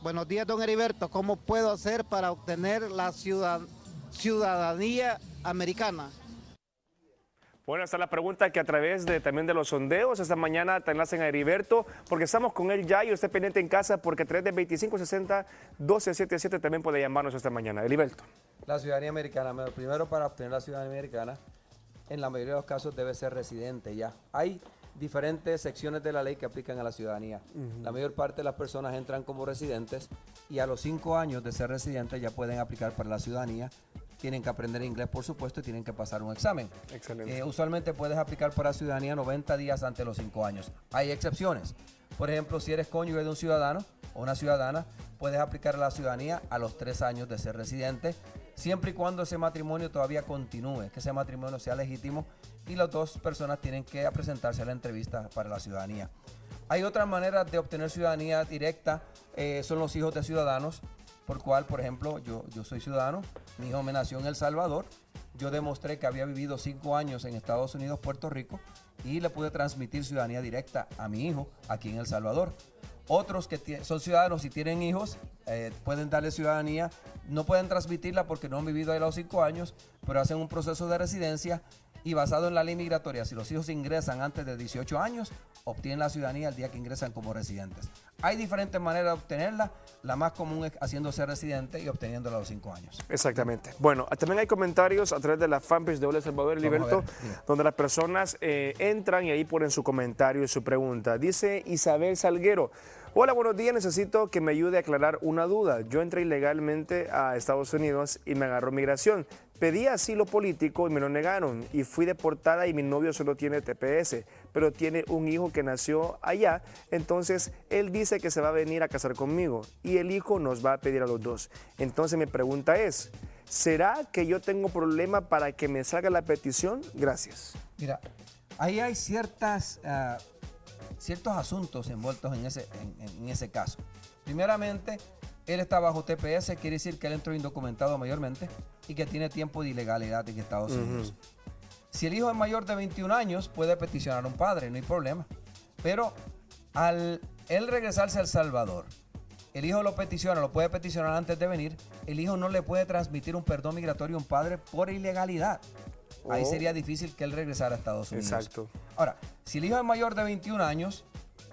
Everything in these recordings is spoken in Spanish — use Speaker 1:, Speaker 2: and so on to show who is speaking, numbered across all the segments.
Speaker 1: Buenos días, don Heriberto. ¿Cómo puedo hacer para obtener la ciudadanía americana?
Speaker 2: Bueno, esta es la pregunta que a través también de los sondeos esta mañana te enlacen a Heriberto, porque estamos con él ya y usted pendiente en casa porque a través de 2560-1277 también puede llamarnos esta mañana. Heriberto.
Speaker 3: La ciudadanía americana, primero para obtener la ciudadanía americana, en la mayoría de los casos debe ser residente ya. Hay diferentes secciones de la ley que aplican a la ciudadanía. La mayor parte de las personas entran como residentes y a los 5 años de ser residentes ya pueden aplicar para la ciudadanía. Tienen que aprender inglés, por supuesto, y tienen que pasar un examen.
Speaker 2: Excelente.
Speaker 3: Usualmente puedes aplicar para ciudadanía 90 días antes de los 5 años. Hay excepciones. Por ejemplo, si eres cónyuge de un ciudadano o una ciudadana, puedes aplicar a la ciudadanía a los 3 años de ser residente, siempre y cuando ese matrimonio todavía continúe, que ese matrimonio sea legítimo y las dos personas tienen que presentarse a la entrevista para la ciudadanía. Hay otras maneras de obtener ciudadanía directa, son los hijos de ciudadanos, por cual, por ejemplo, yo soy ciudadano, mi hijo me nació en El Salvador, yo demostré que había vivido 5 años en Estados Unidos, Puerto Rico, y le pude transmitir ciudadanía directa a mi hijo aquí en El Salvador. Otros que son ciudadanos y tienen hijos, pueden darle ciudadanía, no pueden transmitirla porque no han vivido ahí los 5 años, pero hacen un proceso de residencia y basado en la ley migratoria, si los hijos ingresan antes de 18 años, obtienen la ciudadanía el día que ingresan como residentes. Hay diferentes maneras de obtenerla, la más común es haciéndose residente y obteniéndola a los 5 años.
Speaker 2: Exactamente. Bueno, también hay comentarios a través de la fanpage de Hola El Salvador, Heriberto, donde las personas entran y ahí ponen su comentario y su pregunta. Dice Isabel Salguero: hola, buenos días, necesito que me ayude a aclarar una duda. Yo entré ilegalmente a Estados Unidos y me agarró migración. Pedí asilo político y me lo negaron y fui deportada y mi novio solo tiene TPS, pero tiene un hijo que nació allá, entonces él dice que se va a venir a casar conmigo y el hijo nos va a pedir a los dos. Entonces mi pregunta es, ¿será que yo tengo problema para que me salga la petición? Gracias.
Speaker 3: Mira, ahí hay ciertos asuntos envueltos en ese caso. Primeramente, él está bajo TPS, quiere decir que él entró indocumentado mayormente y que tiene tiempo de ilegalidad en Estados Unidos. Si el hijo es mayor de 21 años, puede peticionar a un padre, no hay problema. Pero al él regresarse a El Salvador, el hijo lo puede peticionar antes de venir, el hijo no le puede transmitir un perdón migratorio a un padre por ilegalidad. Ahí sería difícil que él regresara a Estados Unidos.
Speaker 2: Exacto.
Speaker 3: Ahora, si el hijo es mayor de 21 años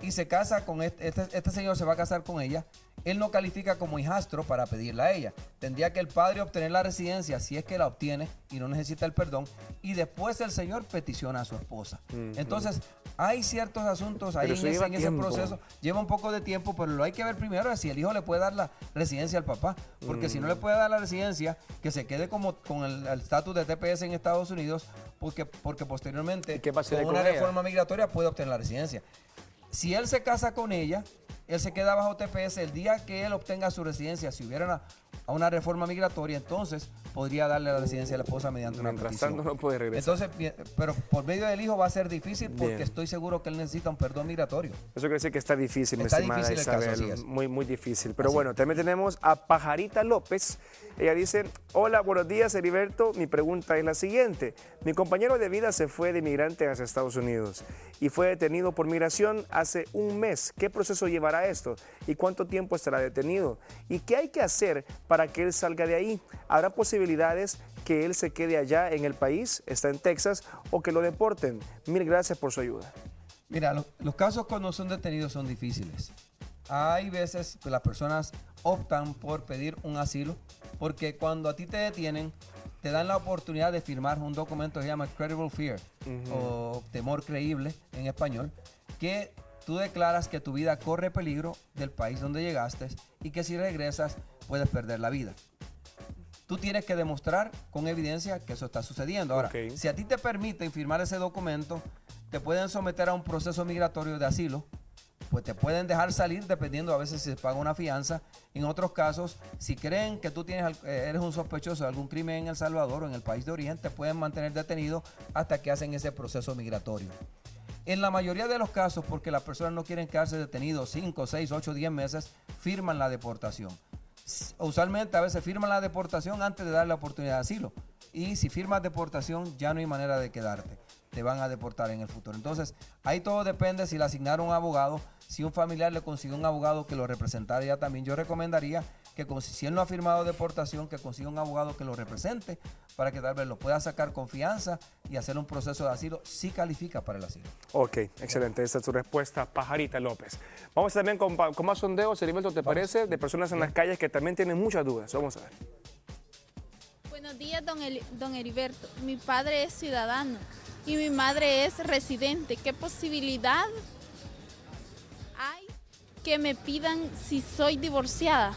Speaker 3: y se casa con este señor, se va a casar con ella, él no califica como hijastro para pedirla a ella. Tendría que el padre obtener la residencia si es que la obtiene y no necesita el perdón, y después el señor peticiona a su esposa. Entonces, hay ciertos asuntos ahí en ese proceso. Lleva un poco de tiempo, pero lo hay que ver primero es si el hijo le puede dar la residencia al papá. Porque si no le puede dar la residencia, que se quede como con el estatus de TPS en Estados Unidos, porque posteriormente, con una reforma migratoria, puede obtener la residencia. Si él se casa con ella, él se queda bajo TPS. El día que él obtenga su residencia, si hubiera una reforma migratoria, entonces podría darle la residencia a la esposa mediante una petición.
Speaker 2: Tanto no puede regresar.
Speaker 3: Entonces, pero por medio del hijo va a ser difícil porque estoy seguro que él necesita un perdón migratorio.
Speaker 2: Eso quiere decir que está difícil,
Speaker 3: está
Speaker 2: mi estimada
Speaker 3: difícil
Speaker 2: Isabel.
Speaker 3: el caso, así es.
Speaker 2: Muy difícil. Pero bueno, también tenemos a Pajarita López. Ella dice: hola, buenos días, Heriberto. Mi pregunta es la siguiente. Mi compañero de vida se fue de migrante hacia Estados Unidos y fue detenido por migración hace un mes. ¿Qué proceso llevará esto? ¿Y cuánto tiempo estará detenido? ¿Y qué hay que hacer para que él salga de ahí? ¿Habrá posibilidades que él se quede allá en el país, está en Texas, o que lo deporten? Mil gracias por su ayuda.
Speaker 3: Mira, los casos cuando son detenidos son difíciles. Hay veces que las personas optan por pedir un asilo, porque cuando a ti te detienen, te dan la oportunidad de firmar un documento que se llama Credible Fear, o temor creíble en español, que tú declaras que tu vida corre peligro del país donde llegaste y que si regresas puedes perder la vida. Tú tienes que demostrar con evidencia que eso está sucediendo. Ahora, si a ti te permiten firmar ese documento, te pueden someter a un proceso migratorio de asilo, pues te pueden dejar salir dependiendo, a veces si se paga una fianza. En otros casos, si creen que tú eres un sospechoso de algún crimen en El Salvador o en el país de origen, te pueden mantener detenido hasta que hacen ese proceso migratorio. En la mayoría de los casos, porque las personas no quieren quedarse detenidos 5, 6, 8, 10 meses, firman la deportación. Usualmente a veces firman la deportación antes de dar la oportunidad de asilo. Y si firmas deportación ya no hay manera de quedarte. te van a deportar en el futuro. Entonces, ahí todo depende si le asignaron un abogado, si un familiar le consiguió un abogado que lo representara ya también. Yo recomendaría que si él no ha firmado deportación, que consiga un abogado que lo represente para que tal vez lo pueda sacar confianza y hacer un proceso de asilo si califica para el asilo.
Speaker 2: Ok, excelente. Esta es tu respuesta, Pajarita López. Vamos también con más sondeos, Heriberto, ¿te parece? De personas en las calles que también tienen muchas dudas. Vamos a ver.
Speaker 4: Buenos días, don Heriberto. Mi padre es ciudadano y mi madre es residente. ¿Qué posibilidad hay que me pidan si soy divorciada?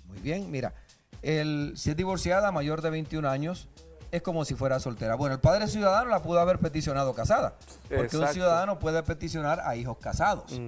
Speaker 3: Muy bien, mira, si es divorciada, mayor de 21 años, es como si fuera soltera. Bueno, el padre ciudadano la pudo haber peticionado casada, porque
Speaker 2: Exacto.
Speaker 3: un ciudadano puede peticionar a hijos casados.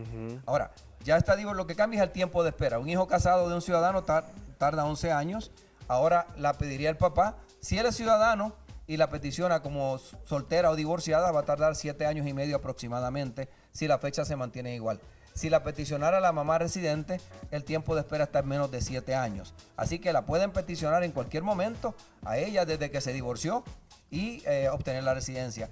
Speaker 3: Ahora, ya está lo que cambia es el tiempo de espera. Un hijo casado de un ciudadano tarda 11 años. Ahora la pediría el papá. Si él es ciudadano y la peticiona como soltera o divorciada, va a tardar 7 años y medio aproximadamente si la fecha se mantiene igual. Si la peticionara la mamá residente, el tiempo de espera está en menos de 7 años. Así que la pueden peticionar en cualquier momento a ella desde que se divorció y obtener la residencia.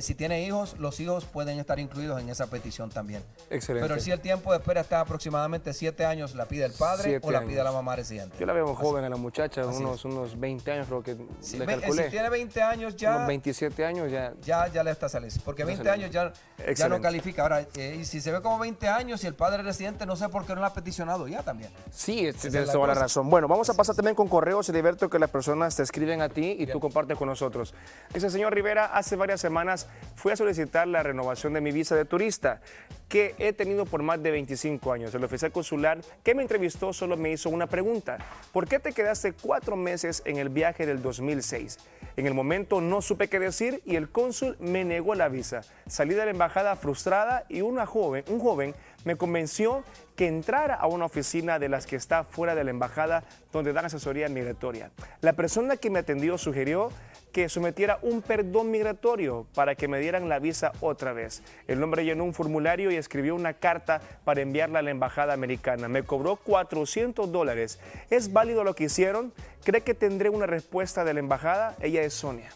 Speaker 3: Si tiene hijos, los hijos pueden estar incluidos en esa petición también.
Speaker 2: Excelente.
Speaker 3: Pero si el tiempo de espera está aproximadamente 7 años, la pide el padre
Speaker 2: 7
Speaker 3: o la
Speaker 2: años.
Speaker 3: pide la mamá residente.
Speaker 2: Yo la veo joven a la muchacha,
Speaker 3: Así
Speaker 2: unos 20 años creo que
Speaker 3: Si,
Speaker 2: le calculé.
Speaker 3: si tiene 20 años ya...
Speaker 2: Unos 27 años ya.
Speaker 3: Ya le está saliendo, porque 20 años ya no
Speaker 2: Excelente.
Speaker 3: califica. Ahora, y si se ve como 20 años y el padre residente, no sé por qué no la ha peticionado ya también.
Speaker 2: Sí,
Speaker 3: Esa es
Speaker 2: tienes
Speaker 3: la
Speaker 2: toda la
Speaker 3: cosa.
Speaker 2: razón. Bueno, vamos a pasar también con correos, Heriberto, que las personas te escriben a ti y tú compartes con nosotros. Dice, señor Rivera, hace varias semanas fui a solicitar la renovación de mi visa de turista, que he tenido por más de 25 años. El oficial consular que me entrevistó solo me hizo una pregunta. ¿Por qué te quedaste 4 meses en el viaje del 2006? En el momento no supe qué decir y el cónsul me negó la visa. Salí de la embajada frustrada y un joven me convenció que entrara a una oficina de las que está fuera de la embajada donde dan asesoría migratoria. La persona que me atendió sugirió que sometiera un perdón migratorio para que me dieran la visa otra vez. El hombre llenó un formulario y escribió una carta para enviarla a la embajada americana. Me cobró $400. ¿Es válido lo que hicieron? ¿Cree que tendré una respuesta de la embajada? Ella es Sonia.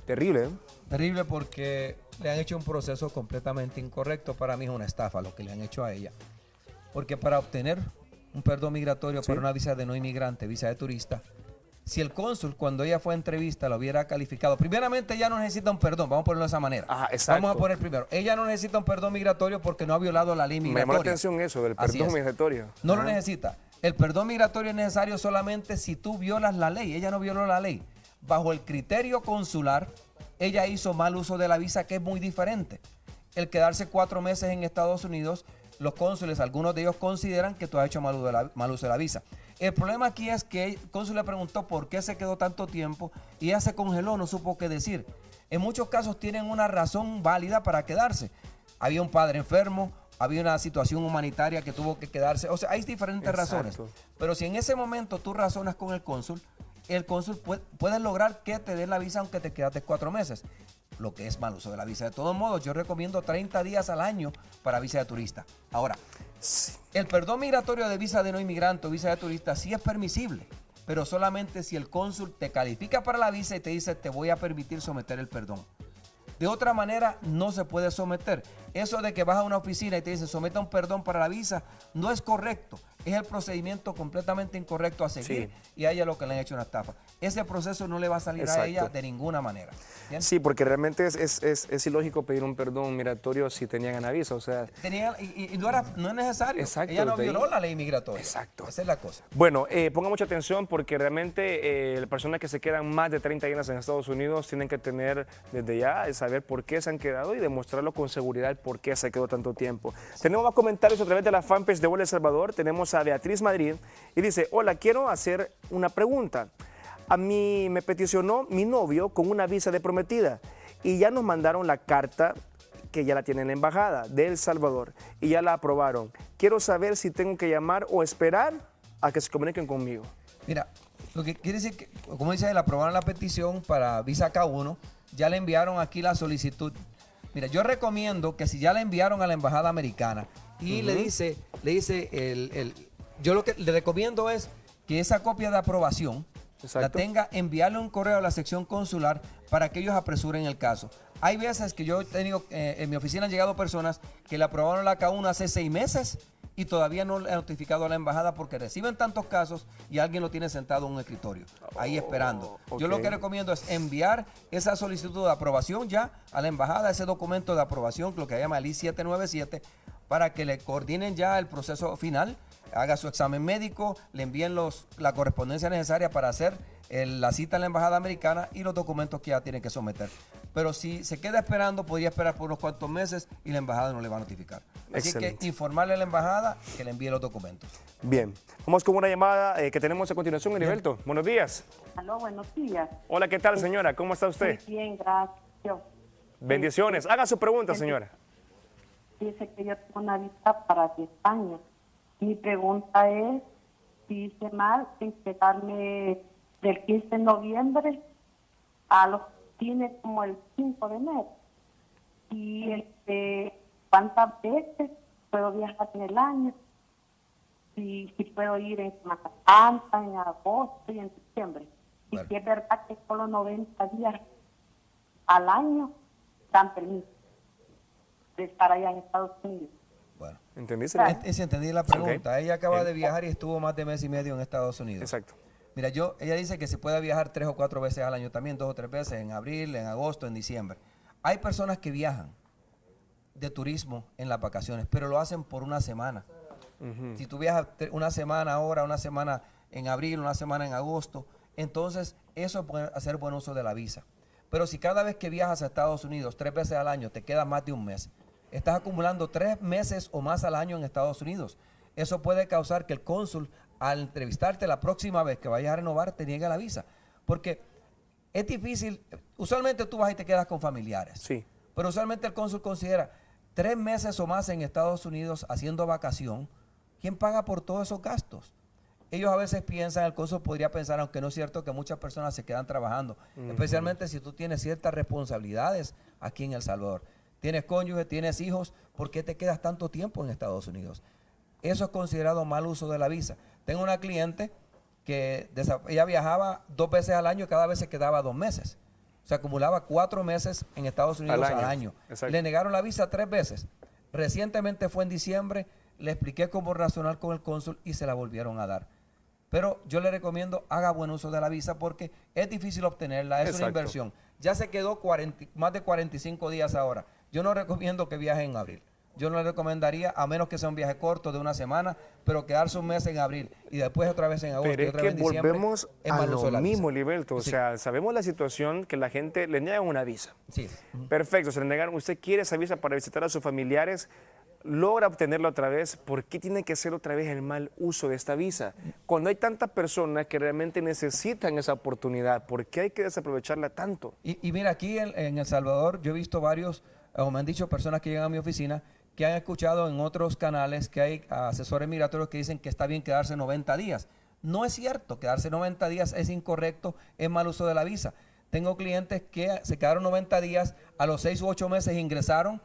Speaker 2: Terrible, ¿eh?
Speaker 3: Terrible porque le han hecho un proceso completamente incorrecto. Para mí es una estafa lo que le han hecho a ella. Porque para obtener un perdón migratorio para una visa de no inmigrante, visa de turista, si el cónsul cuando ella fue a entrevista lo hubiera calificado, primeramente ella no necesita un perdón, vamos a ponerlo de esa manera.
Speaker 2: Ajá, exacto.
Speaker 3: Vamos a poner primero, ella no necesita un perdón migratorio porque no ha violado la ley
Speaker 2: Me
Speaker 3: migratoria.
Speaker 2: llamó la atención eso del
Speaker 3: Así
Speaker 2: perdón
Speaker 3: es.
Speaker 2: migratorio.
Speaker 3: No lo
Speaker 2: Ajá.
Speaker 3: necesita. El perdón migratorio es necesario solamente si tú violas la ley. Ella no violó la ley. Bajo el criterio consular, ella hizo mal uso de la visa, que es muy diferente. El quedarse 4 meses en Estados Unidos, los cónsules, algunos de ellos consideran que tú has hecho mal uso de la visa. El problema aquí es que el cónsul le preguntó por qué se quedó tanto tiempo y ella se congeló, no supo qué decir. En muchos casos tienen una razón válida para quedarse. Había un padre enfermo, había una situación humanitaria que tuvo que quedarse. O sea, hay diferentes razones. Pero si en ese momento tú razonas con el cónsul puede lograr que te den la visa aunque te quedaste 4 meses. Lo que es mal uso de la visa. De todos modos, yo recomiendo 30 días al año para visa de turista. Ahora, el perdón migratorio de visa de no inmigrante o visa de turista sí es permisible, pero solamente si el cónsul te califica para la visa y te dice te voy a permitir someter el perdón. De otra manera, no se puede someter. Eso de que vas a una oficina y te dice someta un perdón para la visa, no es correcto. Es el procedimiento completamente incorrecto a seguir y a ella lo que le han hecho una estafa. Ese proceso no le va a salir a ella de ninguna manera. ¿Bien?
Speaker 2: Sí, porque realmente es ilógico pedir un perdón migratorio si tenían aviso, o sea...
Speaker 3: no es necesario.
Speaker 2: Exacto,
Speaker 3: Ella no
Speaker 2: de ahí.
Speaker 3: violó la ley migratoria.
Speaker 2: Exacto.
Speaker 3: Esa es la cosa.
Speaker 2: Bueno, ponga mucha atención porque realmente las personas que se quedan más de 30 días en Estados Unidos tienen que tener desde ya saber por qué se han quedado y demostrarlo con seguridad por qué se quedó tanto tiempo. Tenemos más comentarios a través de la fanpage de Vuelo El Salvador. Tenemos a Beatriz Madrid y dice, hola, quiero hacer una pregunta. A mí me peticionó mi novio con una visa de prometida y ya nos mandaron la carta que ya la tiene en la embajada de El Salvador y ya la aprobaron. Quiero saber si tengo que llamar o esperar a que se comuniquen conmigo.
Speaker 3: Mira, lo que quiere decir que, como dice él, aprobaron la petición para visa K1, ya le enviaron aquí la solicitud. Mira, yo recomiendo que si ya la enviaron a la embajada americana y yo lo que le recomiendo es que esa copia de aprobación la tenga, enviarle un correo a la sección consular para que ellos apresuren el caso. Hay veces que yo he tenido, en mi oficina han llegado personas que le aprobaron la K1 hace 6 meses y todavía no le han notificado a la embajada porque reciben tantos casos y alguien lo tiene sentado en un escritorio, ahí esperando.
Speaker 2: Okay.
Speaker 3: Yo lo que recomiendo es enviar esa solicitud de aprobación ya a la embajada, ese documento de aprobación, lo que se llama el I-797, para que le coordinen ya el proceso final, haga su examen médico, le envíen la correspondencia necesaria para hacer la cita en la embajada americana y los documentos que ya tiene que someter. Pero si se queda esperando, podría esperar por unos cuantos meses y la embajada no le va a notificar. Así que informarle a la embajada que le envíe los documentos.
Speaker 2: Bien, vamos con una llamada que tenemos a continuación, Heriberto. Buenos días.
Speaker 5: Aló, buenos días.
Speaker 2: Hola, ¿qué tal, señora? ¿Cómo está usted?
Speaker 5: Muy bien, gracias.
Speaker 2: Bendiciones. Haga su pregunta, señora.
Speaker 5: Dice que yo tengo una visa para 10 años. Mi pregunta es si hice mal en quedarme del 15 de noviembre a los fines como el 5 de enero. Y ¿cuántas veces puedo viajar en el año? Si puedo ir en Semana Santa, en agosto y en diciembre.
Speaker 3: Bueno.
Speaker 5: Y si es verdad que solo 90 días al año dan permiso de estar allá en Estados Unidos.
Speaker 3: Bueno,
Speaker 2: ¿Entendiste?
Speaker 3: entendí la pregunta.
Speaker 2: Ok.
Speaker 3: Ella acaba de viajar y estuvo más de mes y medio en Estados Unidos.
Speaker 2: Exacto.
Speaker 3: Mira, ella dice que se puede viajar 3 o 4 veces al año también, 2 o 3 veces, en abril, en agosto, en diciembre. Hay personas que viajan de turismo en las vacaciones, pero lo hacen por una semana. Si tú viajas una semana ahora, una semana en abril, una semana en agosto, entonces eso puede hacer buen uso de la visa. Pero si cada vez que viajas a Estados Unidos 3 veces al año te queda más de un mes, estás acumulando 3 meses o más al año en Estados Unidos. Eso puede causar que el cónsul, al entrevistarte la próxima vez que vayas a renovar, te niegue la visa. Porque es difícil, usualmente tú vas y te quedas con familiares.
Speaker 2: Sí.
Speaker 3: Pero usualmente el cónsul considera 3 meses o más en Estados Unidos haciendo vacación. ¿Quién paga por todos esos gastos? Ellos a veces piensan, el cónsul podría pensar, aunque no es cierto, que muchas personas se quedan trabajando, especialmente si tú tienes ciertas responsabilidades aquí en El Salvador. Tienes cónyuge, tienes hijos, ¿por qué te quedas tanto tiempo en Estados Unidos? Eso es considerado mal uso de la visa. Tengo una cliente que ella viajaba 2 veces al año y cada vez se quedaba 2 meses. Se acumulaba 4 meses en Estados Unidos al año. Le negaron la visa 3 veces. Recientemente fue en diciembre, le expliqué cómo razonar con el cónsul y se la volvieron a dar. Pero yo le recomiendo, haga buen uso de la visa porque es difícil obtenerla, es una inversión. Ya se quedó más de 45 días ahora. Yo no recomiendo que viaje en abril. Yo no le recomendaría, a menos que sea un viaje corto de una semana, pero quedarse un mes en abril y después otra vez en agosto
Speaker 2: Pero
Speaker 3: y otra vez en diciembre.
Speaker 2: Pero es que volvemos a lo mismo, Heriberto. O
Speaker 3: Sí.
Speaker 2: sea, sabemos la situación que la gente le niegan una visa.
Speaker 3: Sí.
Speaker 2: Perfecto, se le negaron. Usted quiere esa visa para visitar a sus familiares, logra obtenerla otra vez. ¿Por qué tiene que hacer otra vez el mal uso de esta visa? Cuando hay tantas personas que realmente necesitan esa oportunidad, ¿por qué hay que desaprovecharla tanto?
Speaker 3: Y mira, aquí en El Salvador yo he visto varios, o me han dicho personas que llegan a mi oficina, que han escuchado en otros canales que hay asesores migratorios que dicen que está bien quedarse 90 días. No es cierto, quedarse 90 días es incorrecto, es mal uso de la visa. Tengo clientes que se quedaron 90 días, a los 6 u 8 meses ingresaron,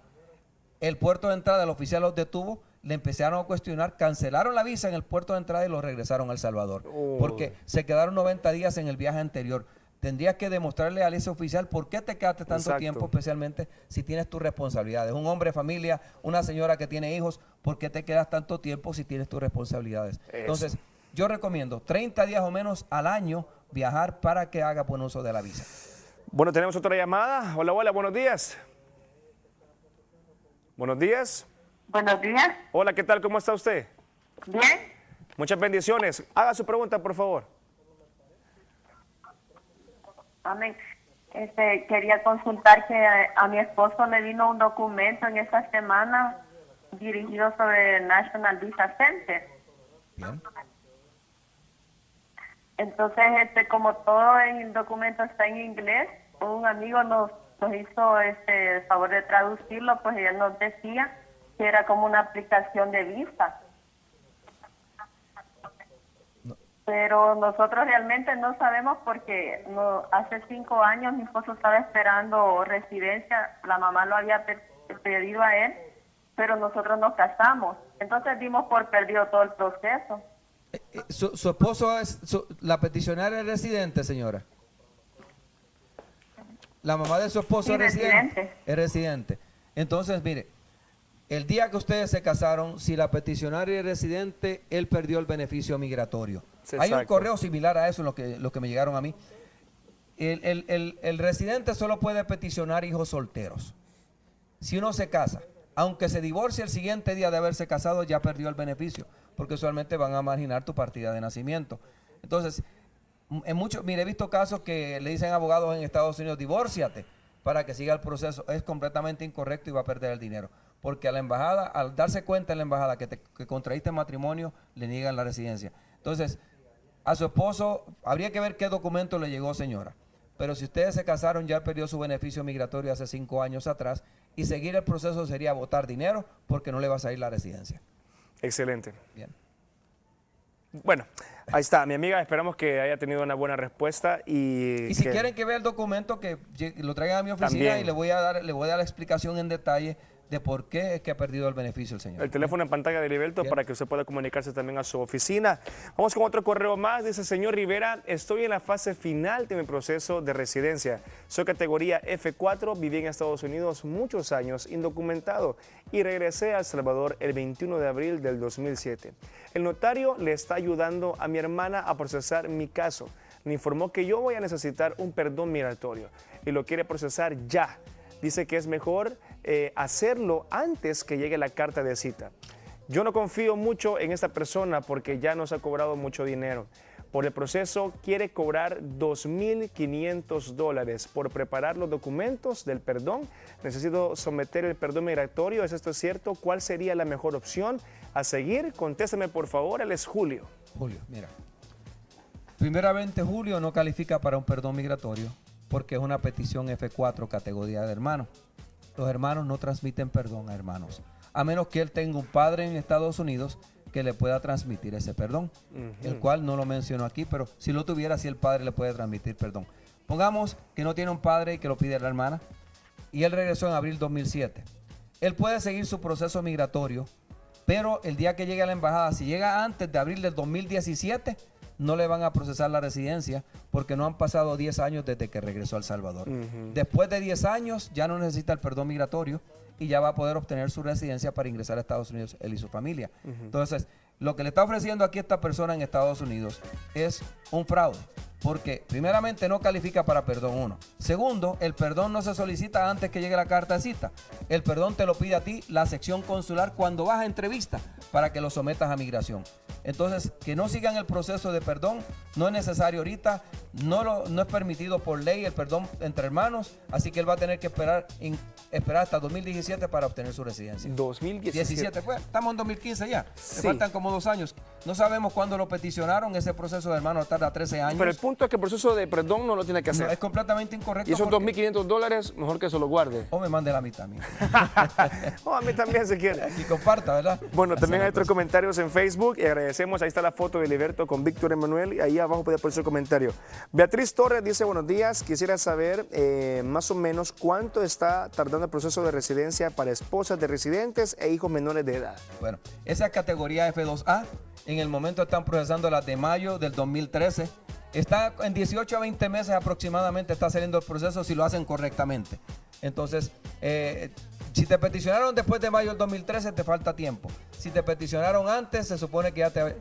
Speaker 3: el puerto de entrada, el oficial los detuvo, le empezaron a cuestionar, cancelaron la visa en el puerto de entrada y los regresaron a El Salvador, porque se quedaron 90 días en el viaje anterior. Tendrías que demostrarle a ese oficial por qué te quedaste tanto tiempo, especialmente si tienes tus responsabilidades. Un hombre de familia, una señora que tiene hijos, ¿por qué te quedas tanto tiempo si tienes tus responsabilidades? Entonces, yo recomiendo 30 días o menos al año viajar para que haga buen uso de la visa.
Speaker 2: Bueno, tenemos otra llamada. Hola, hola, buenos días. Buenos días.
Speaker 5: Buenos días.
Speaker 2: Hola, ¿qué tal? ¿Cómo está usted?
Speaker 5: Bien.
Speaker 2: Muchas bendiciones. Haga su pregunta, por favor.
Speaker 5: Amén. Quería consultar que a mi esposo le vino un documento en esta semana dirigido sobre el National Visa Center.
Speaker 3: Bien.
Speaker 5: Entonces, como todo en el documento está en inglés, un amigo nos hizo el favor de traducirlo, pues él nos decía que era como una aplicación de visa. Pero nosotros realmente no sabemos porque hace 5 años mi esposo estaba esperando residencia, la mamá lo había pedido a él, pero nosotros nos casamos. Entonces dimos por perdido todo el proceso.
Speaker 3: ¿Su esposo es la peticionaria residente, señora? La mamá de su esposo
Speaker 5: Sí,
Speaker 3: es residente.
Speaker 5: residente.
Speaker 3: Es residente. Entonces, mire, el día que ustedes se casaron, si la peticionaria es residente, él perdió el beneficio migratorio.
Speaker 2: Sí,
Speaker 3: Hay un
Speaker 2: exacto.
Speaker 3: correo similar a eso, lo que me llegaron a mí. El residente solo puede peticionar hijos solteros. Si uno se casa, aunque se divorcie el siguiente día de haberse casado, ya perdió el beneficio, porque usualmente van a marginar tu partida de nacimiento. Entonces, mire, he visto casos que le dicen abogados en Estados Unidos, divórciate para que siga el proceso. Es completamente incorrecto y va a perder el dinero, porque a la embajada, al darse cuenta en la embajada que contraíste matrimonio, le niegan la residencia. Entonces, a su esposo, habría que ver qué documento le llegó, señora. Pero si ustedes se casaron, ya perdió su beneficio migratorio hace 5 años atrás, y seguir el proceso sería botar dinero porque no le va a salir la residencia.
Speaker 2: Excelente.
Speaker 3: Bien.
Speaker 2: Bueno, ahí está, mi amiga, esperamos que haya tenido una buena respuesta
Speaker 3: Y si quieren que vea el documento, que lo traigan a mi oficina
Speaker 2: También.
Speaker 3: y le voy a dar la explicación en detalle de por qué es que ha perdido el beneficio el señor.
Speaker 2: el teléfono en pantalla de Heriberto
Speaker 3: Bien.
Speaker 2: para que usted pueda comunicarse también a su oficina. Vamos con otro correo más. Dice, señor Rivera, estoy en la fase final de mi proceso de residencia. Soy categoría F4, viví en Estados Unidos muchos años indocumentado y regresé a El Salvador el 21 de abril del 2007. El notario le está ayudando a mi hermana a procesar mi caso. Me informó que yo voy a necesitar un perdón migratorio y lo quiere procesar ya. Dice que es mejor hacerlo antes que llegue la carta de cita. Yo no confío mucho en esta persona porque ya nos ha cobrado mucho dinero. Por el proceso quiere cobrar $2,500 por preparar los documentos del perdón. Necesito someter el perdón migratorio. ¿Es esto cierto? ¿Cuál sería la mejor opción a seguir? Contéstame por favor. Él es Julio.
Speaker 3: Julio, mira. Primeramente, Julio no califica para un perdón migratorio porque es una petición F4 categoría de hermano. Los hermanos no transmiten perdón a hermanos, a menos que él tenga un padre en Estados Unidos que le pueda transmitir ese perdón, el cual no lo menciono aquí, pero si lo tuviera, sí el padre le puede transmitir perdón. Pongamos que no tiene un padre y que lo pide la hermana, y él regresó en abril 2007. Él puede seguir su proceso migratorio, pero el día que llegue a la embajada, si llega antes de abril del 2017, no le van a procesar la residencia porque no han pasado 10 años desde que regresó a El Salvador. Después de 10 años ya no necesita el perdón migratorio y ya va a poder obtener su residencia para ingresar a Estados Unidos, él y su familia. Entonces, lo que le está ofreciendo aquí esta persona en Estados Unidos es un fraude, porque primeramente no califica para perdón 1. Segundo, el perdón no se solicita antes que llegue la carta de cita. El perdón te lo pide a ti la sección consular cuando vas a entrevista para que lo sometas a migración. Entonces, que no sigan el proceso de perdón no es necesario ahorita, no es permitido por ley el perdón entre hermanos, así que él va a tener que esperar hasta 2017 para obtener su residencia.
Speaker 2: 2017.
Speaker 3: Pues, estamos en 2015 ya,
Speaker 2: Sí.
Speaker 3: le faltan como 2 años. No sabemos cuándo lo peticionaron, ese proceso de hermano tarda 13 años.
Speaker 2: Pero el punto es que el proceso de perdón no lo tiene que hacer.
Speaker 3: No, es completamente incorrecto.
Speaker 2: Y esos
Speaker 3: porque-
Speaker 2: $2,500, mejor que se lo guarde.
Speaker 3: O me mande la mitad, mía.
Speaker 2: Oh, a mí también se quiere.
Speaker 3: Y comparta, ¿verdad?
Speaker 2: Bueno, también hay
Speaker 3: Así
Speaker 2: otros
Speaker 3: es.
Speaker 2: comentarios en Facebook y agradecemos. Ahí está la foto de Heriberto con Víctor Emanuel y ahí abajo puede poner su comentario. Beatriz Torres dice, buenos días, quisiera saber más o menos cuánto está tardando el proceso de residencia para esposas de residentes e hijos menores de edad.
Speaker 3: Bueno, esa categoría F2A, en el momento están procesando las de mayo del 2013. Está en 18 a 20 meses aproximadamente, está saliendo el proceso si lo hacen correctamente. Entonces, si te peticionaron después de mayo del 2013, te falta tiempo. Si te peticionaron antes, se supone que ya te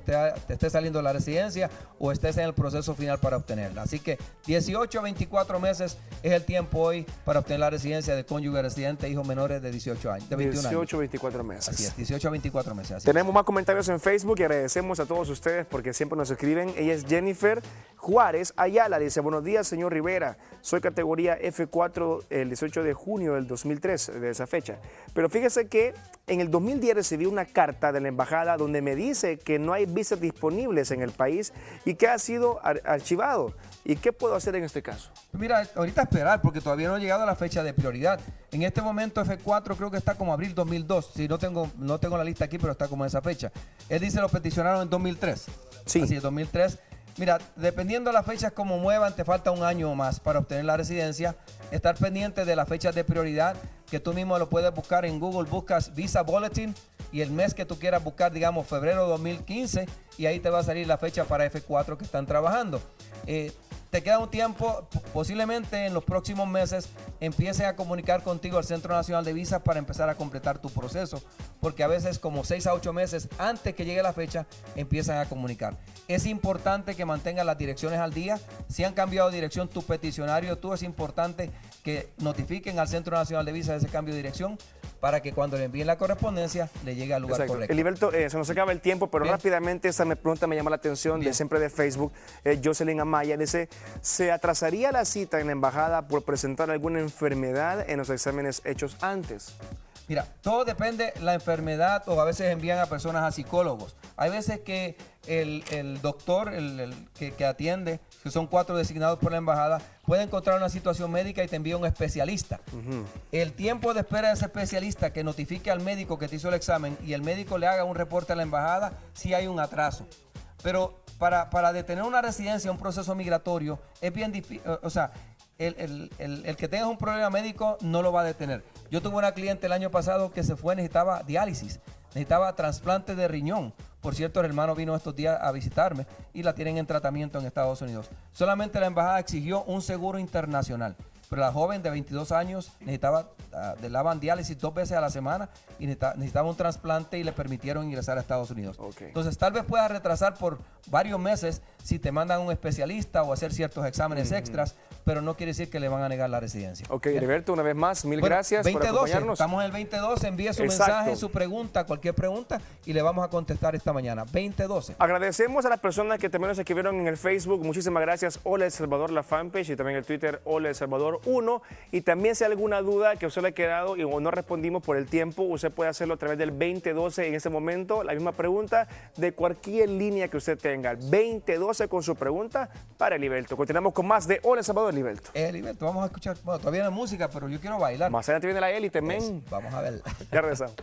Speaker 3: esté saliendo la residencia o estés en el proceso final para obtenerla. Así que 18 a 24 meses es el tiempo hoy para obtener la residencia de cónyuge residente e hijos menores de 18 años, de 21 años.
Speaker 2: 18, 24 meses.
Speaker 3: Así es, 18 a 24 meses. Así
Speaker 2: Tenemos más comentarios en Facebook y agradecemos a todos ustedes porque siempre nos escriben. Ella es Jennifer Juárez Ayala. Dice, buenos días, señor Rivera. Soy categoría F4 el 18 de junio del 2003, de esa fecha. Pero fíjese que en el 2010 recibí una carta de la embajada donde me dice que no hay visas disponibles en el país y que ha sido archivado. ¿Y qué puedo hacer en este caso?
Speaker 3: Mira, ahorita esperar porque todavía no ha llegado a la fecha de prioridad. En este momento F4 creo que está como abril 2002. Si no tengo la lista aquí, pero está como esa fecha. Él dice lo peticionaron en 2003.
Speaker 2: Sí.
Speaker 3: Así es, 2003. Mira, dependiendo de las fechas como muevan, te falta un año o más para obtener la residencia. Estar pendiente de las fechas de prioridad, que tú mismo lo puedes buscar en Google, buscas Visa Bulletin y el mes que tú quieras buscar, digamos febrero 2015, y ahí te va a salir la fecha para F4 que están trabajando. te queda un tiempo, posiblemente en los próximos meses empiecen a comunicar contigo al Centro Nacional de Visas para empezar a completar tu proceso, porque a veces como 6 a 8 meses antes que llegue la fecha empiezan a comunicar. Es importante que mantengan las direcciones al día. Si han cambiado de dirección tu peticionario, es importante que notifiquen al Centro Nacional de Visas ese cambio de dirección para que cuando le envíen la correspondencia le llegue al lugar
Speaker 2: Exacto.
Speaker 3: correcto.
Speaker 2: Heriberto, se nos acaba el tiempo, pero
Speaker 3: Bien.
Speaker 2: rápidamente esta pregunta me llama la atención, de siempre de Facebook. Jocelyn Amaya dice, ¿se atrasaría la cita en la embajada por presentar alguna enfermedad en los exámenes hechos antes?
Speaker 3: Mira, todo depende de la enfermedad, o a veces envían a personas a psicólogos. Hay veces que el doctor que atiende, que son 4 designados por la embajada, puede encontrar una situación médica y te envía un especialista. El tiempo de espera de ese especialista que notifique al médico que te hizo el examen y el médico le haga un reporte a la embajada, sí hay un atraso. Pero para detener una residencia, un proceso migratorio, es bien difícil, o sea, el que tenga un problema médico no lo va a detener. Yo tuve una cliente el año pasado que se fue, necesitaba diálisis, necesitaba trasplante de riñón. Por cierto, el hermano vino estos días a visitarme y la tienen en tratamiento en Estados Unidos. Solamente la embajada exigió un seguro internacional. Pero la joven de 22 años le daban diálisis 2 veces a la semana y necesitaba un trasplante y le permitieron ingresar a Estados Unidos.
Speaker 2: Okay.
Speaker 3: Entonces, tal vez pueda retrasar por varios meses si te mandan a un especialista o hacer ciertos exámenes extras, pero no quiere decir que le van a negar la residencia.
Speaker 2: Ok, Heriberto, una vez más, mil gracias por
Speaker 3: 2012,
Speaker 2: acompañarnos.
Speaker 3: estamos en el 2012, envíe su
Speaker 2: Exacto.
Speaker 3: mensaje, su pregunta, cualquier pregunta y le vamos a contestar esta mañana. 2012.
Speaker 2: Agradecemos a las personas que también nos escribieron en el Facebook. Muchísimas gracias. Hola El Salvador, la fanpage, y también el Twitter, Hola El Salvador 1. Y también si hay alguna duda que a usted le ha quedado y o no respondimos por el tiempo, usted puede hacerlo a través del 2012 en este momento. La misma pregunta de cualquier línea que usted tenga. El 2012 con su pregunta para Heriberto. Continuamos con más de Hola El Salvador, Heriberto.
Speaker 3: Heriberto, vamos a escuchar, bueno, todavía no hay música, pero yo quiero bailar.
Speaker 2: Más adelante viene la élite, men.
Speaker 3: Vamos a ver.
Speaker 2: Ya regresamos.